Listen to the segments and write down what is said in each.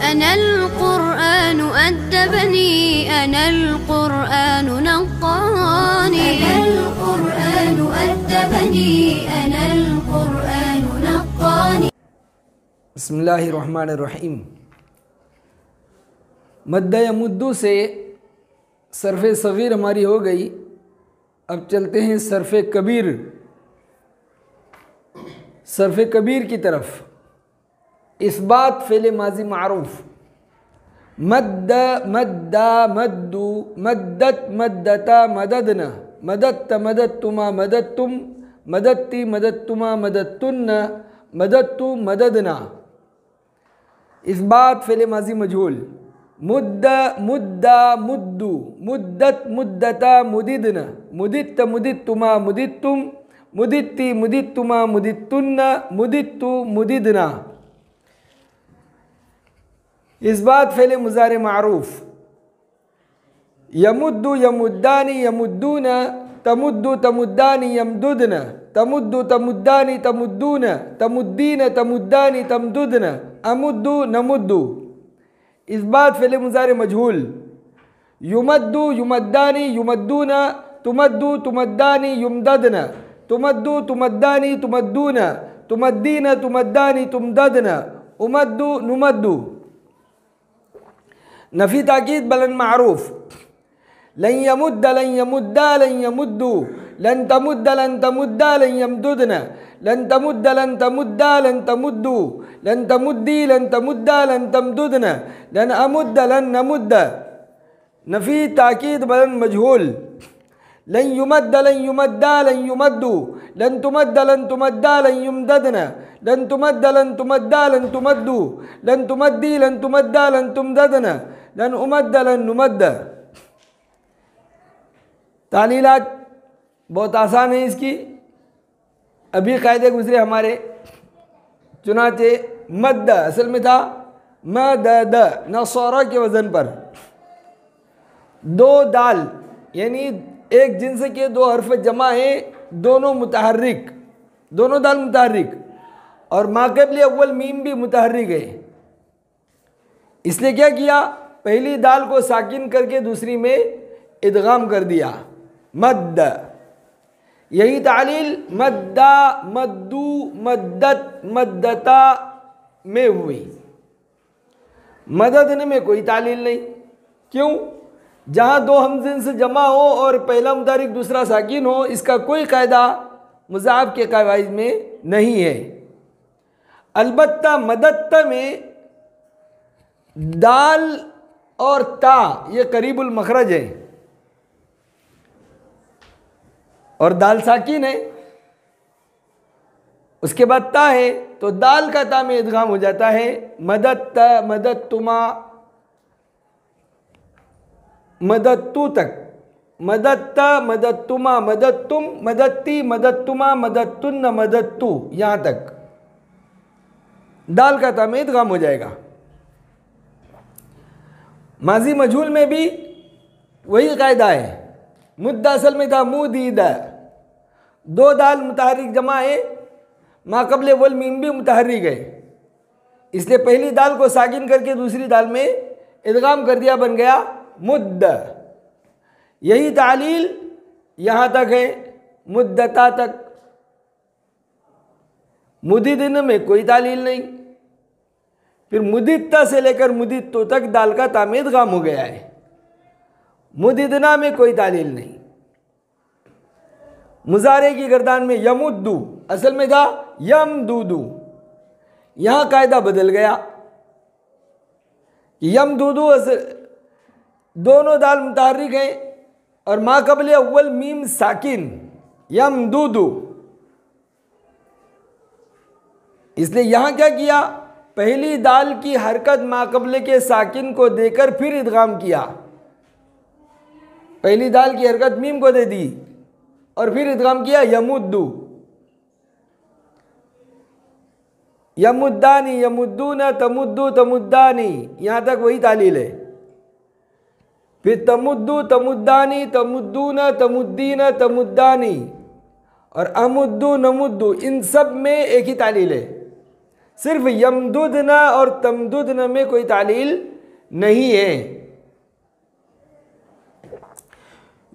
अनल कुरआन अद्दबनी अनल कुरआन नक़्क़ानी अनल कुरआन अद्दबनी अनल कुरआन नक़्क़ानी। बिस्मिल्लाहिर्रहमानिर्रहीम। मद्द यमुद्दु से सर्फ़ सग़ीर हमारी हो गई। अब चलते हैं सर्फ़ कबीर, सर्फ़ कबीर की तरफ। इस्बात फ़ेल माज़ी मारूफ़। मद्द मद्दा मद्दु मद्दत मद्दता मददना मदत्त मदत्तुमा मदत्तुम मदत्ती मदत्तुमा मदत्तुन्न मदत्तु मददना। इस्बात फ़ेल माज़ी मजहूल। मुद्द मुद्दा मुद्दु मुद्दत मुद्दता मुदिदना मुदित्त मुदित्तुमा मुदित्तुम मुदित्ती मुदित्तुमा मुदित्तुन्न मुदित्तु मुदिदना। इस्बात फ़ेल मुज़ारे मारूफ़। यमुद्दु यमुद्दानी यमुद्दूना तमुद्दु तमुद्दानी यमदुदना तमुद्दु तमुद्दानी तमुद्दूना तमुद्दीन तमुद्दानी तमदुदना अमुद्दु नमुद्दु। इस्बात फ़ेल मुज़ारे मजहूल। युमद्दु युमद्दानी युमद्दूना तुमद्दु तुमद्दानी युमददना तुमद्दु तुमद्दानी तुमद्दूना तुमद्दीन तुमद्दानी तुमददना उमद्दु नुमद्दु। नफ़ी ताकीद बलन मारूफ़। लन यमुद्द लन यमुद्दा लन यमुद्दु लन तमुद्द लन तमुद्दा लन यमदुदना लन तमुद्द लन तमुद्दा लन तमुद्दु लन तमुद्दी लन तमुद्दा लन तमदुदना लन अमुद्द लन नमुद्द। नफ़ी ताकीद बलन मजहूल। लन युमद्द लन युमद्दा लन युमद्दु लन तुमद्द लन तुमद्दा लन युमददना लन तुमद्द लन तुमद्दा लन तुमद्दु लन तुमद्दी लन तुमद्दा लन तुमददना लन उमद्द लन नुमद्द। तालीलात बहुत आसान है इसकी। अभी कायदे गुजरे हमारे। चुनाचे मद्द असल में था मदद नसौरा के वज़न पर। दो दाल यानी एक जिन्स के दो हर्फ जमा है, दोनों मुतहर्रिक, दोनों दाल मुतहर्रिक और माक़बल अव्वल मीम भी मुतहर्रिक है। इसलिए क्या किया, पहली दाल को साकिन करके दूसरी में इदगाम कर दिया। मद्द, यही तालील मद्दा मद्दू मद्दत मद्दता में हुई। मदद में कोई तालील नहीं। क्यों? जहाँ दो हमजिन्स जमा हो और पहला मुतारिक दूसरा साकिन हो, इसका कोई कायदा मुज़ाफ के कायद में नहीं है। अलबत्ता मदत्ता में दाल और ता ये करीबुल मखरज है और दाल साकिन है, उसके बाद ता है तो दाल का ता में इदगाम हो जाता है। मदत्त मदत्तुमा मदत्तु तक, मदत्त मदत्तुमा मदत्तुम मदत्ती मदत्तुमा मदत्तुन्न मदत्तु, यहाँ तक दाल का ता में इदगाम हो जाएगा। माजी मजहूल में भी वही कायदा है। मुद्दा असल में था मुदीदा, दो दाल मुतहर्रिक जमा है, माक़बल वल मीम भी मुतहर्रिक है, इसलिए पहली दाल को साकिन करके दूसरी दाल में इदगाम कर दिया, बन गया मुद्द। यही तालील यहाँ तक है, मुद्दता तक। मुदिदिन में कोई तालील नहीं। फिर मुदित्ता से लेकर मुदित्तो तक दाल का ता में इदगाम हो गया है। मुदिदना में कोई तालील नहीं। मुजारे की गर्दान में यमुद्दू असल में था यमदूदू, यहाँ कायदा बदल गया। यमदूदू दोनों दाल मुतहर्रिक हैं और माक़बल अव्वल मीम साकिन, यमदूदू। इसलिए यहाँ क्या किया, पहली दाल की हरकत माक़बल के साकिन को देकर फिर इदगाम किया। पहली दाल की हरकत मीम को दे दी और फिर इदगाम किया यमुद्दू। यमुद्दानी यमुद्दूना तमुद्दु तमुद्दानी, यहाँ तक वही तालील है। फिर तमुद्दु तमुद्दानी तमुद्दूना तमुद्दीना तमुद्दानी और अमुद्दु नमुद्दु, इन सब में एक ही तालील है। सिर्फ यमदुदना और तमदुदना में कोई तालील नहीं है।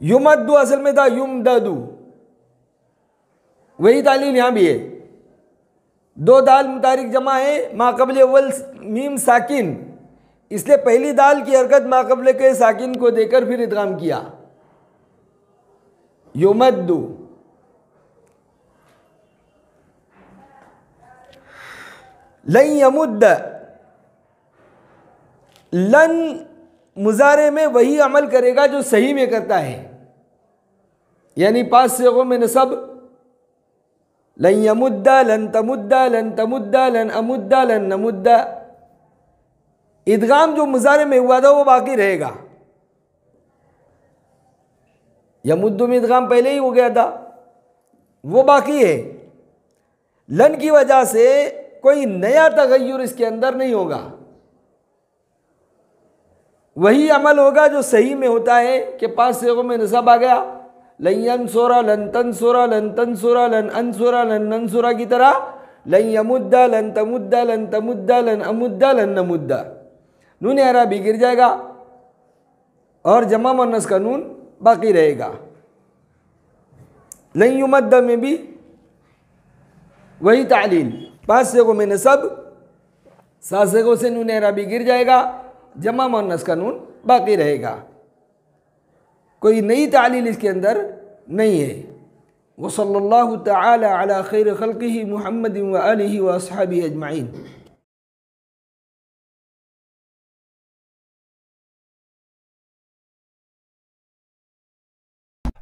युमद्दु असल में था युमददु, वही तालील यहां भी है। दो दाल मुतारिक जमा है, माक़बल अव्वल मीम साकिन, इसलिए पहली दाल की हरकत माक़बल के साकिन को देकर फिर इदगाम किया। युमद्दु। लन यमुद्द, लन मुजारे में वही अमल करेगा जो सही में करता है, यानी 5 सिगों में नसब, लन यमुद्दा, लन तमुद्दा, लन तमुद्दा, लन अमुद्दा, लन नमुद्दा। इदगाम जो मुजारे में हुआ था वो बाकी रहेगा। यमुद्दु में इदगाम पहले ही हो गया था, वो बाकी है। लन की वजह से कोई नया तगय्युर इसके अंदर नहीं होगा, वही अमल होगा जो सही में होता है कि 5 सिगों में नसब आ गया, लन यंसुरा, लन तंसुरा, लन तंसुरा, लन अंसुरा, लन नंसुरा की तरह लन यमुद्दा, लन तमुद्दा, लन तमुद्दा, लन अमुद्दा, लन नमुद्दा। नून अरबी गिर जाएगा और जमा मुन्नस का नून बाकी रहेगा। लन युमद्दा में भी वही तालील, 5 सिगों में नसब, 7 सिगों से नून अरबी गिर जाएगा, जमा मुन्नस का नून बाकी रहेगा, कोई नई तालील इसके अंदर नहीं है। वसल्लल्लाहु तआला अला खैर खल्क़िही मुहम्मदिन व आलिही व अस्हाबिही अजमईन।